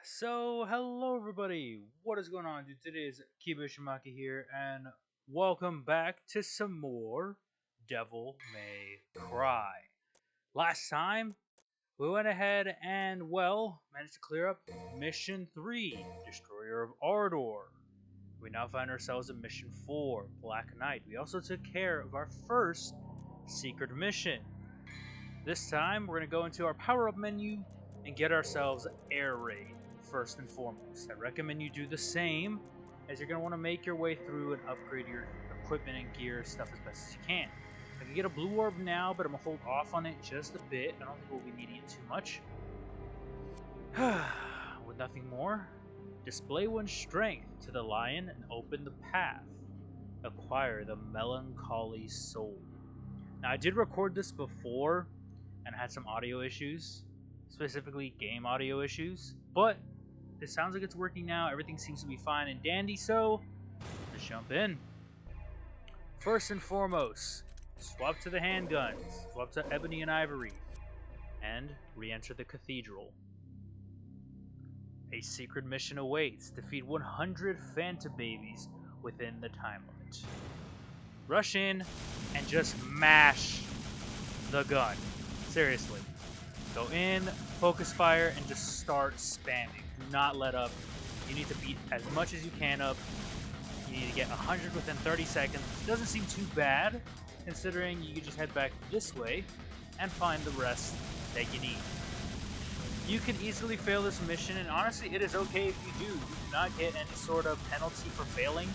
So, hello everybody. What is going on, dude? Today is Kiba Shimaki here, and welcome back to some more Devil May Cry. Last time, we went ahead and, well, managed to clear up Mission 3, Destroyer of Ardor. We now find ourselves in Mission 4, Black Knight. We also took care of our first secret mission. This time, we're going to go into our power-up menu and get ourselves Air Raid, first and foremost. I recommend you do the same, as you're going to want to make your way through and upgrade your equipment and gear stuff as best as you can. I can get a blue orb now, but I'm going to hold off on it just a bit. I don't think we'll be needing it too much. With nothing more, display one's strength to the lion and open the path. Acquire the melancholy soul. Now, I did record this before, and I had some audio issues, specifically game audio issues, but it sounds like it's working now. Everything seems to be fine and dandy, so let's jump in. First and foremost, swap to the handguns, swap to Ebony and Ivory, and re-enter the cathedral. A secret mission awaits. Defeat 100 Phantom Babies within the time limit. Rush in and just mash the gun. Seriously. Go in, focus fire, and just start spamming. Do not let up. You need to beat as much as you can up. You need to get 100 within 30 seconds. It doesn't seem too bad, considering you can just head back this way and find the rest that you need. You can easily fail this mission, and honestly, it is okay if you do. You do not get any sort of penalty for failing.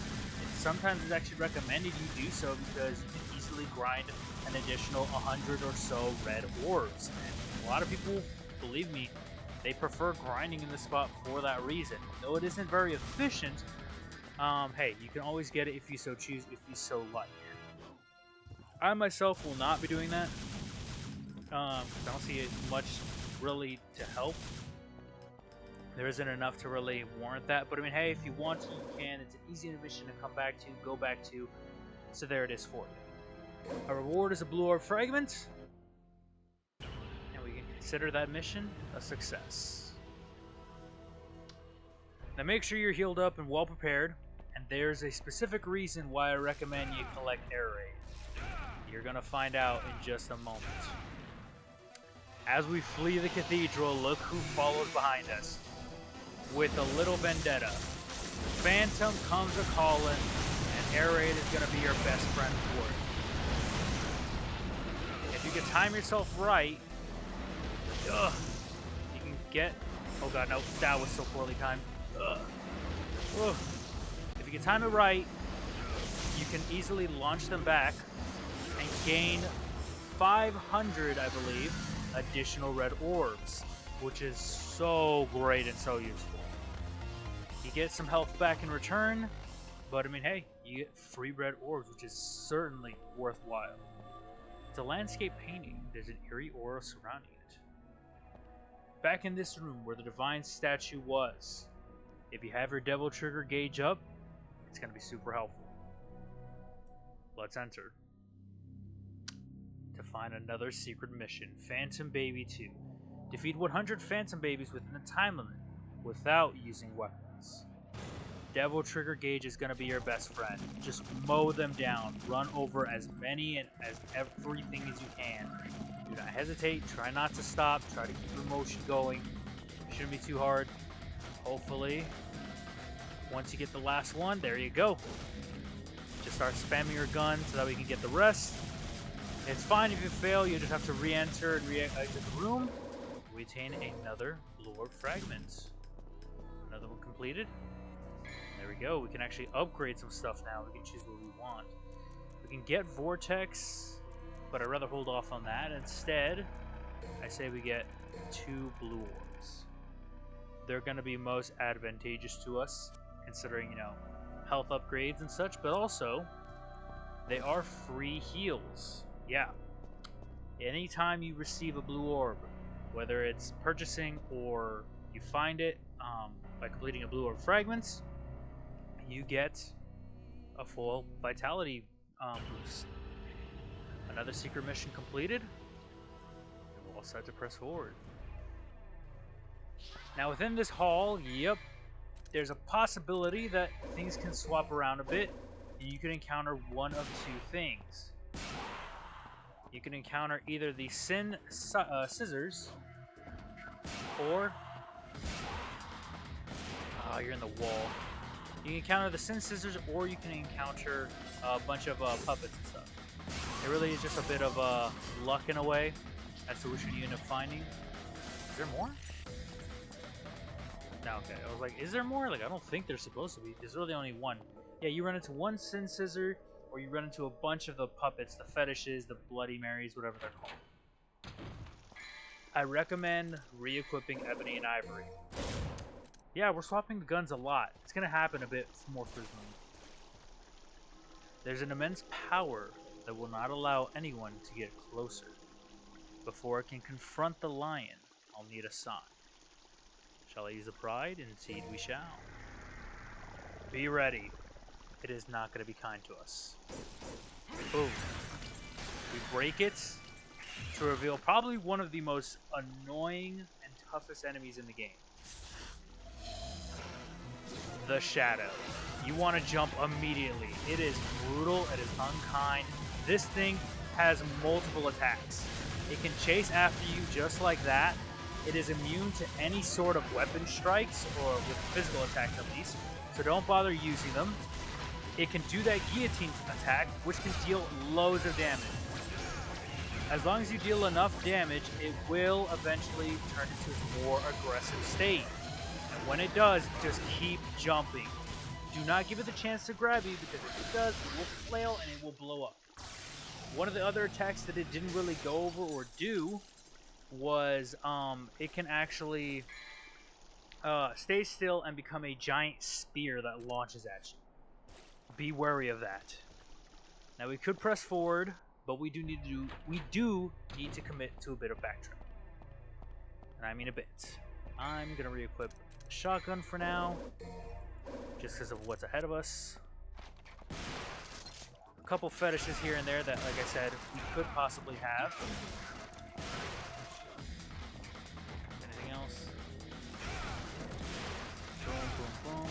Sometimes it's actually recommended you do so because you can easily grind an additional 100 or so red orbs. And a lot of people, believe me, they prefer grinding in this spot for that reason. Though it isn't very efficient, hey, you can always get it if you so choose, if you so like. I myself will not be doing that. I don't see it much really to help. There isn't enough to really warrant that, but I mean, hey, if you want to, you can. It's an easy mission to come back to, go back to, so there it is for you. Our reward is a blue orb fragment, and we can consider that mission a success. Now make sure you're healed up and well prepared, and there's a specific reason why I recommend you collect Air Raid. You're going to find out in just a moment. As we flee the cathedral, look who follows behind us. With a little vendetta. Phantom comes a-calling, and Air Raid is going to be your best friend for it. If you can time yourself right, you can get... Oh god, no, that was so poorly timed. If you can time it right, you can easily launch them back and gain 500, I believe, additional red orbs, which is so great and so useful. You get some health back in return, but I mean, hey, you get free red orbs, which is certainly worthwhile. It's a landscape painting. There's an eerie aura surrounding it. Back in this room where the divine statue was, if you have your devil trigger gauge up, it's going to be super helpful. Let's enter. To find another secret mission, Phantom Baby 2. Defeat 100 Phantom Babies within the time limit without using weapons. Devil Trigger Gauge is going to be your best friend. Just mow them down. Run over as many and as everything as you can. Do not hesitate. Try not to stop. Try to keep your motion going. Shouldn't be too hard. Hopefully, once you get the last one, there you go. Just start spamming your gun so that we can get the rest. It's fine if you fail. You just have to re-enter and re-exit the room. We attain another blue orb fragment. Another one completed. There we go. We can actually upgrade some stuff now. We can choose what we want. We can get Vortex, but I'd rather hold off on that. Instead, I say we get 2 blue orbs. They're going to be most advantageous to us, considering, you know, health upgrades and such, but also, they are free heals. Yeah. Anytime you receive a blue orb, whether it's purchasing or you find it by completing a blue orb fragments, you get a full vitality boost. Another secret mission completed, and we're all set to press forward. Now within this hall, yep, there's a possibility that things can swap around a bit, and you can encounter one of two things. You can encounter either the Sin Scissors, or you're in the wall. You can encounter the Sin Scissors, or you can encounter a bunch of puppets and stuff. It really is just a bit of luck in a way as to which one you end up finding. Is there more? No, okay. I was like, is there more? Like, I don't think there's supposed to be. There's really only one. Yeah, you run into one Sin Scissor, or you run into a bunch of the puppets, the fetishes, the Bloody Marys, whatever they're called. I recommend re-equipping Ebony and Ivory. Yeah, we're swapping the guns a lot. It's going to happen a bit more frequently. There's an immense power that will not allow anyone to get closer. Before it can confront the lion, I'll need a sign. Shall I use the pride? Indeed we shall. Be ready. It is not going to be kind to us. Boom. We break it to reveal probably one of the most annoying and toughest enemies in the game. The Shadow. You want to jump immediately. It is brutal. It is unkind. This thing has multiple attacks. It can chase after you just like that. It is immune to any sort of weapon strikes, or with physical attacks at least, so don't bother using them. It can do that guillotine attack, which can deal loads of damage. As long as you deal enough damage, it will eventually turn into a more aggressive state. And when it does, just keep jumping. Do not give it the chance to grab you, because if it does, it will flail and it will blow up. One of the other attacks that it didn't really go over or do was it can actually stay still and become a giant spear that launches at you. Be wary of that. Now we could press forward, but we do need to commit to a bit of backtrack. And I mean a bit. I'm gonna re-equip the shotgun for now, just because of what's ahead of us. A couple fetishes here and there that, like I said, we could possibly have. Anything else? Boom, boom, boom.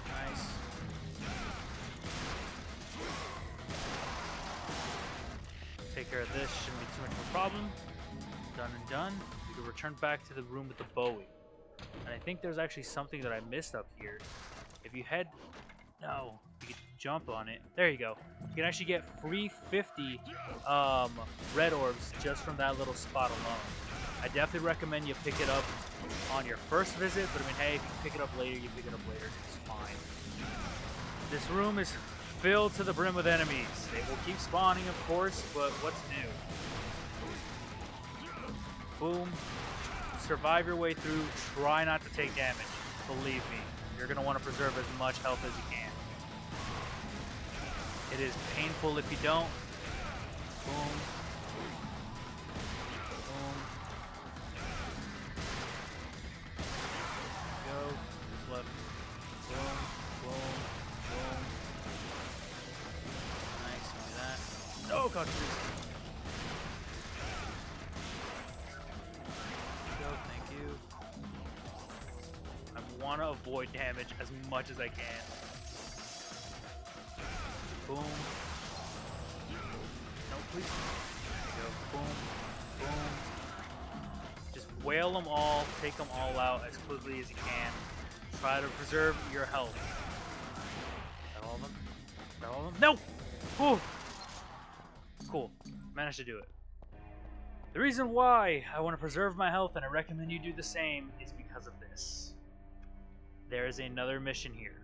Nice. Take care of this. Shouldn't be too much of a problem. Done and done. We can return back to the room with the Bowie. And I think there's actually something that I missed up here. If you head... No. You can jump on it. There you go. You can actually get free 50 red orbs just from that little spot alone. I definitely recommend you pick it up on your first visit, but I mean, hey, if you pick it up later, you pick it up later. It's fine. This room is filled to the brim with enemies. They will keep spawning, of course, but what's new? Boom. Survive your way through. Try not to take damage. Believe me, you're going to want to preserve as much health as you can. It is painful if you don't. Boom. Boom. Go. Just left. Boom. Boom. Boom. Nice. Do that. No, contribution. Go. Thank you. I want to avoid damage as much as I can. Boom. No, please. There you go. Boom. Boom. Just whale them all. Take them all out as quickly as you can. Try to preserve your health. Is that all of them? Is that all of them? No! Ooh. Cool. Managed to do it. The reason why I want to preserve my health, and I recommend you do the same, is because of this. There is another mission here.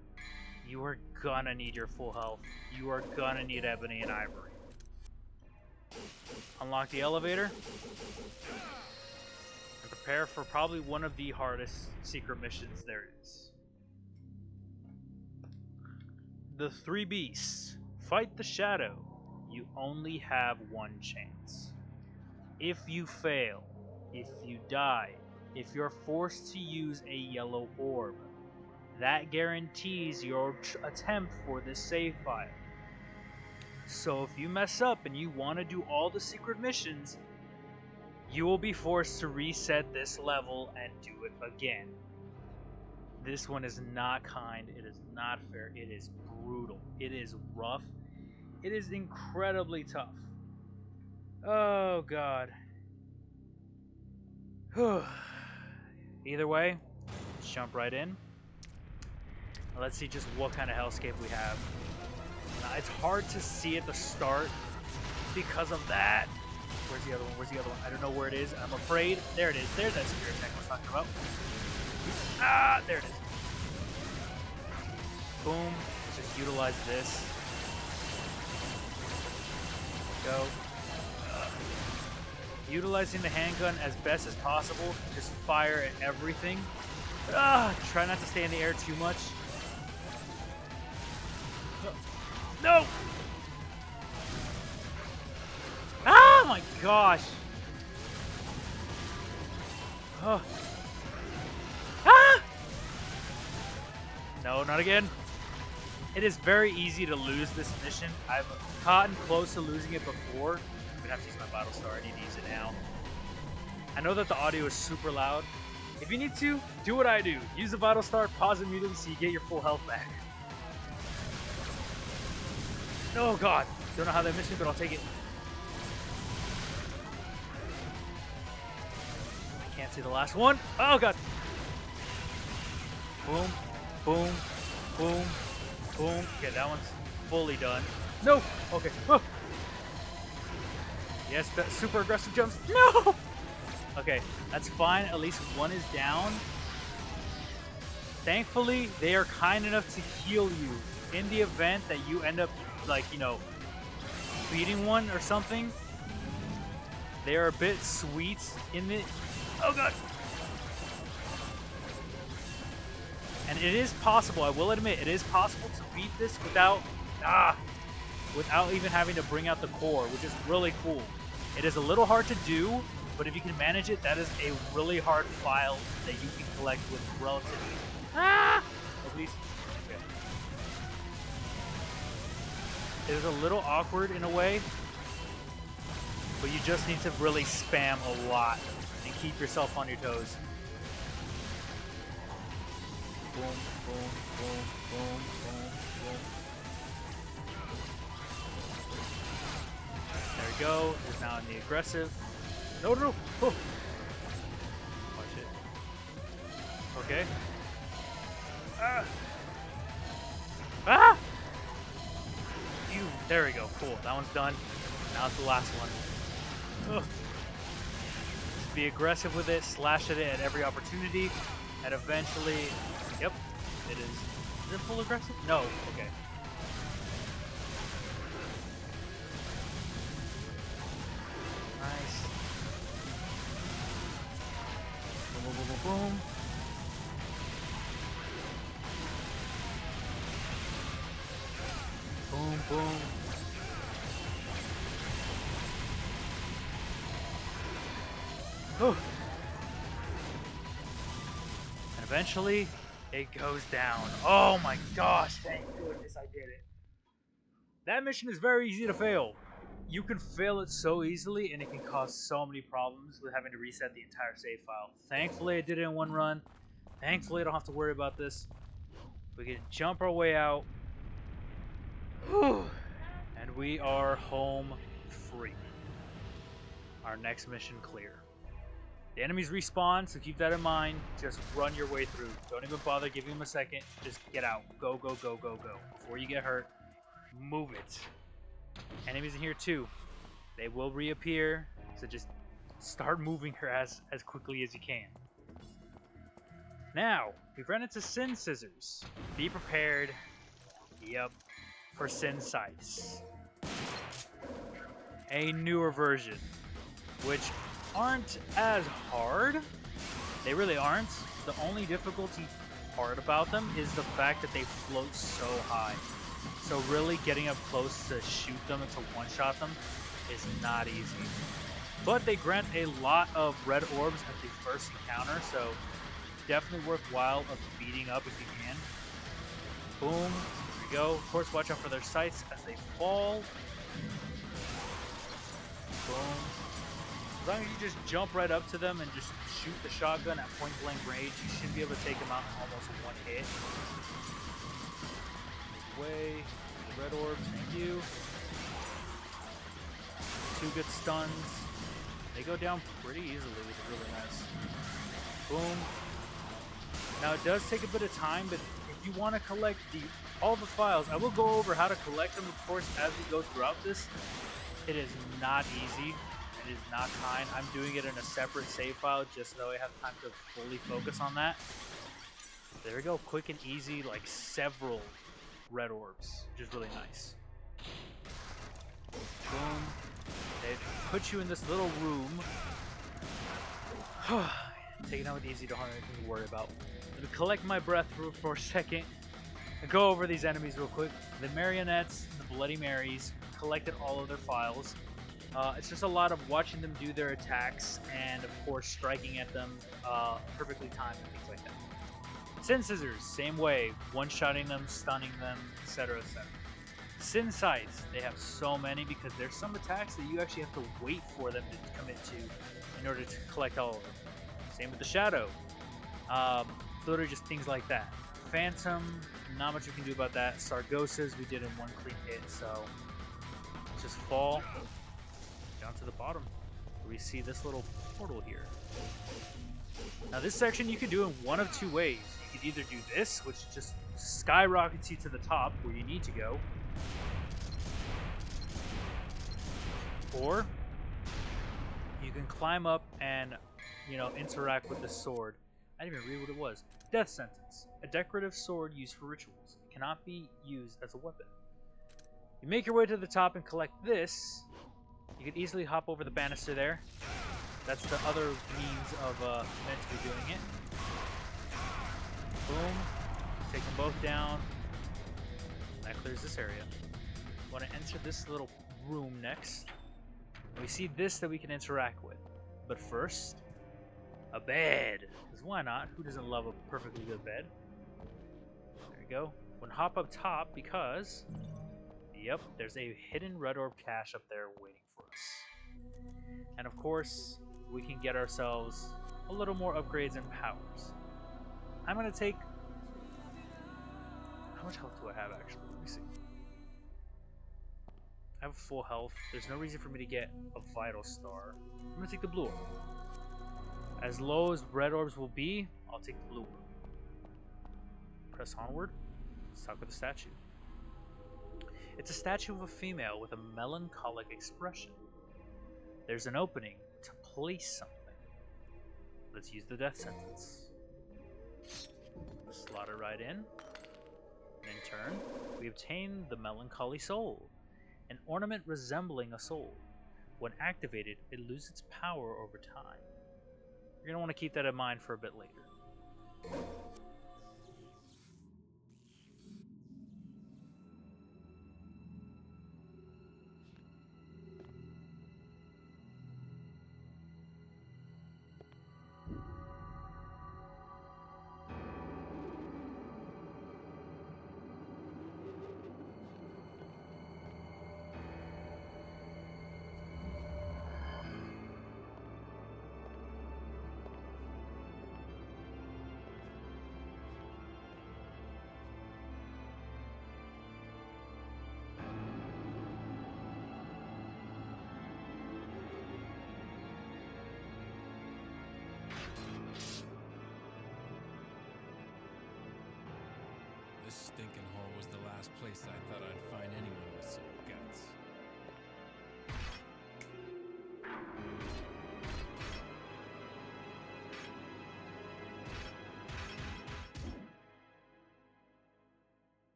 You are gonna need your full health. You are gonna need Ebony and Ivory. Unlock the elevator. And prepare for probably one of the hardest secret missions there is. The Three Beasts. Fight the Shadow. You only have one chance. If you fail, if you die, if you're forced to use a yellow orb, that guarantees your attempt for this save file. So if you mess up and you want to do all the secret missions, You will be forced to reset this level and do it again. This one is not kind. It is not fair. It is brutal. It is rough. It is incredibly tough. Oh, God. Either way, let's jump right in. Let's see just what kind of hellscape we have. Now, it's hard to see at the start because of that. Where's the other one? Where's the other one? I don't know where it is. I'm afraid. There it is. There's that spirit attack I was talking about. Ah, there it is. Boom. Let's just utilize this. Go. Utilizing the handgun as best as possible. Just fire at everything. Try not to stay in the air too much. No! Oh my gosh! Oh. Ah! No, not again. It is very easy to lose this mission. I've gotten close to losing it before. I'm gonna have to use my Vital Star. I need to use it now. I know that the audio is super loud. If you need to, do what I do. Use the Vital Star, pause immediately so you get your full health back. Oh god. Don't know how that missed me, but I'll take it. I can't see the last one. Oh god. Boom. Boom. Boom. Boom. Okay, that one's fully done. No! Okay. Oh. Yes, that super aggressive jumps. No! Okay, that's fine. At least one is down. Thankfully, they are kind enough to heal you in the event that you end up, like, you know, beating one or something. They are a bit sweet in it. Oh god! And it is possible, I will admit, it is possible to beat this without even having to bring out the core, which is really cool. It is a little hard to do, but if you can manage it, that is a really hard file that you can collect with relatively at least. Okay. It is a little awkward in a way, but you just need to really spam a lot and keep yourself on your toes. Boom, boom, boom, boom, boom, boom. There we go. It's now in the aggressive. No, no, no. Oh. Watch it. Okay. Ah! Ah! You. There we go. Cool. That one's done. Now it's the last one. Ugh. Just be aggressive with it. Slash at it at every opportunity. And eventually... Yep. It is. Is it full aggressive? No. Okay. Nice. Boom, boom, boom, boom, boom. Boom, boom. Oh. And eventually, it goes down. Oh my gosh, thank goodness I did it. That mission is very easy to fail. You can fail it so easily, and it can cause so many problems with having to reset the entire save file. Thankfully, I did it in one run. Thankfully, I don't have to worry about this. We can jump our way out. And we are home free. Our next mission clear. The enemies respawn, so keep that in mind. Just run your way through. Don't even bother giving them a second. Just get out. Go, go, go, go, go. Before you get hurt, move it. Enemies in here too. They will reappear, so just start moving her as quickly as you can. Now, we've run into Sin Scissors. Be prepared. Yep. For Sin Scythes. A newer version, which aren't as hard. They really aren't. The only difficulty part about them is the fact that they float so high. So really getting up close to shoot them and to one-shot them is not easy. But they grant a lot of red orbs at the first encounter, so definitely worthwhile of beating up if you can. Boom. There we go. Of course, watch out for their sights as they fall. Boom. As long as you just jump right up to them and just shoot the shotgun at point blank range, you should be able to take them out in almost one hit. Away. The red orbs, thank you. 2 good stuns. They go down pretty easily, which is really nice. Boom. Now it does take a bit of time, but if you want to collect all the files, I will go over how to collect them, of course, as we go throughout this. It is not easy. It is not kind. I'm doing it in a separate save file just so I have time to fully focus on that. There we go. Quick and easy, like several red orbs, which is really nice. Boom. They put you in this little room. Taking out with easy, don't have anything to worry about. Let me collect my breath for a second and go over these enemies real quick. The marionettes, the Bloody Marys, collected all of their files. It's just a lot of watching them do their attacks and, of course, striking at them perfectly timed and things like that. Sin Scissors, same way, one-shotting them, stunning them, etc., etc. Sin Sights, they have so many because there's some attacks that you actually have to wait for them to come into in order to collect all of them. Same with the Shadow. Literally just things like that. Phantom, not much you can do about that. Sargosas, we did in one clean hit, so let's just fall down to the bottom where we see this little portal here. Now this section you could do in one of 2 ways. You could either do this, which just skyrockets you to the top where you need to go, or you can climb up and, you know, interact with the sword. I didn't even read what it was. Death Sentence. A decorative sword used for rituals. It cannot be used as a weapon. You make your way to the top and collect this. You can easily hop over the banister there. That's the other means of meant to be doing it. Boom. Take them both down. That clears this area. Want to enter this little room next. And we see this that we can interact with. But first, a bed. Because why not? Who doesn't love a perfectly good bed? There you go. We're gonna hop up top because, yep, there's a hidden red orb cache up there waiting for us. And of course, we can get ourselves a little more upgrades and powers. I'm gonna take... How much health do I have actually? Let me see. I have full health. There's no reason for me to get a vital star. I'm gonna take the blue orb. As low as red orbs will be, I'll take the blue orb. Press onward. Let's talk with the statue. It's a statue of a female with a melancholic expression. There's an opening to place something. Let's use the death sentence. Slot it right in. And in turn, we obtain the Melancholy Soul, an ornament resembling a soul. When activated, it loses its power over time. You're going to want to keep that in mind for a bit later. This stinking hole was the last place I thought I'd find anyone with some guts.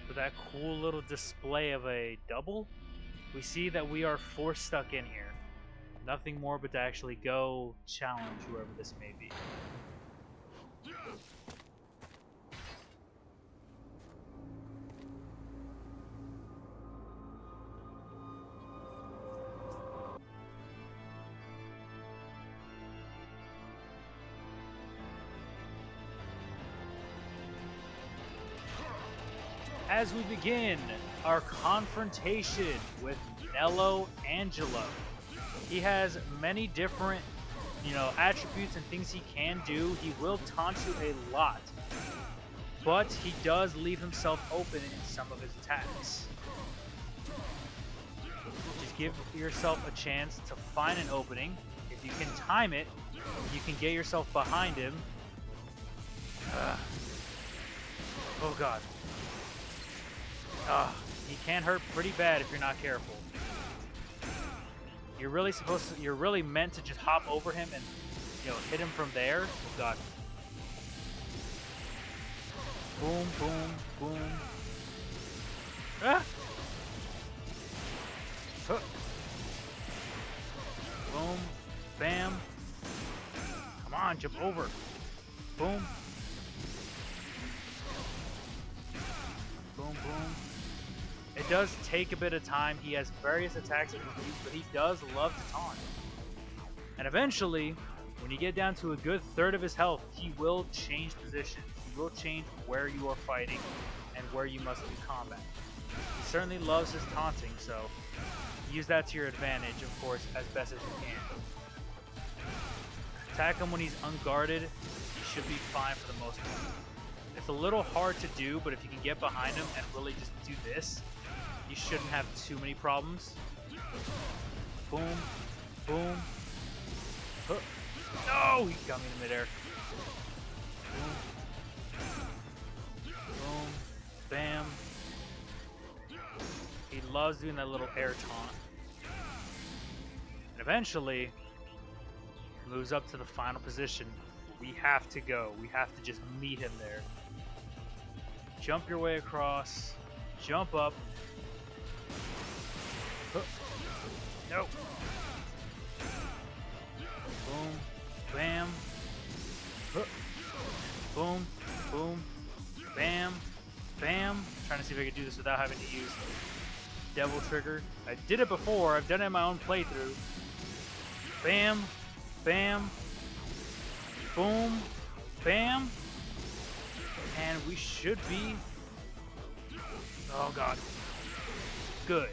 For that cool little display of a double, we see that we are force stuck in here. Nothing more but to actually go challenge whoever this may be. As we begin our confrontation with Nello Angelo. He has many different, attributes and things he can do. He will taunt you a lot, but he does leave himself open in some of his attacks. Just give yourself a chance to find an opening. If you can time it, you can get yourself behind him. Oh god. He can hurt pretty bad if you're not careful. You're really meant to just hop over him and, hit him from there. Oh god. Boom, boom, boom. Ah! Huh. Boom, bam. Come on, jump over. Boom. Boom, boom. It does take a bit of time. He has various attacks that he can use, but he does love to taunt. And eventually, when you get down to a good third of his health, he will change positions. He will change where you are fighting and where you must do combat. He certainly loves his taunting, so use that to your advantage, of course, as best as you can. Attack him when he's unguarded. He should be fine for the most part. It's a little hard to do, but if you can get behind him and really just do this, you shouldn't have too many problems. Boom, boom. Huh. No, he got me in midair. Boom, boom, bam. He loves doing that little air taunt. And eventually, moves up to the final position. We have to go. We have to just meet him there. Jump your way across. Jump up. No. Boom. Bam. Boom. Boom. Bam. Bam. Trying to see if I can do this without having to use Devil Trigger. I did it before. I've done it in my own playthrough. Bam. Bam. Boom. Bam. And we should be... Oh god. Good.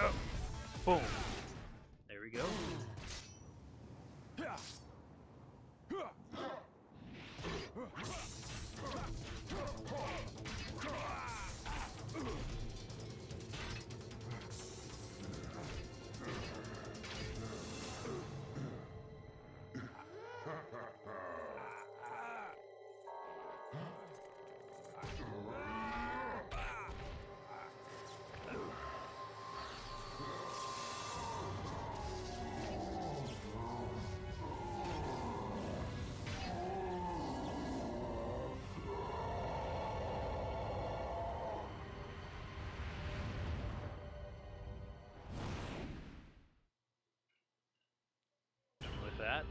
Oh. Boom. There we go. That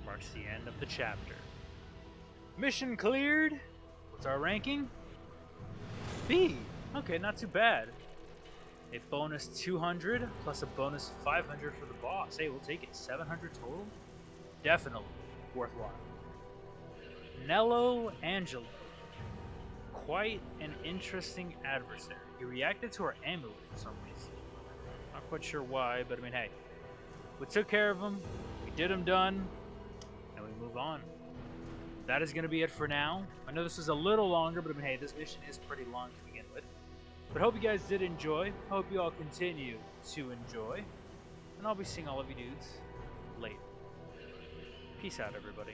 marks the end of the chapter. Mission cleared. What's our ranking? B. Okay, not too bad. A bonus 200 plus a bonus 500 for the boss. Hey, we'll take it. 700 total. Definitely worthwhile. Nello Angelo. Quite an interesting adversary. He reacted to our amulet for some reason. Not quite sure why, but I mean, hey. We took care of him. Did him done, and we move on. That is going to be it for now. I know this was a little longer, but I mean, hey, this mission is pretty long to begin with. But hope you guys did enjoy. Hope you all continue to enjoy. And I'll be seeing all of you dudes later. Peace out, everybody.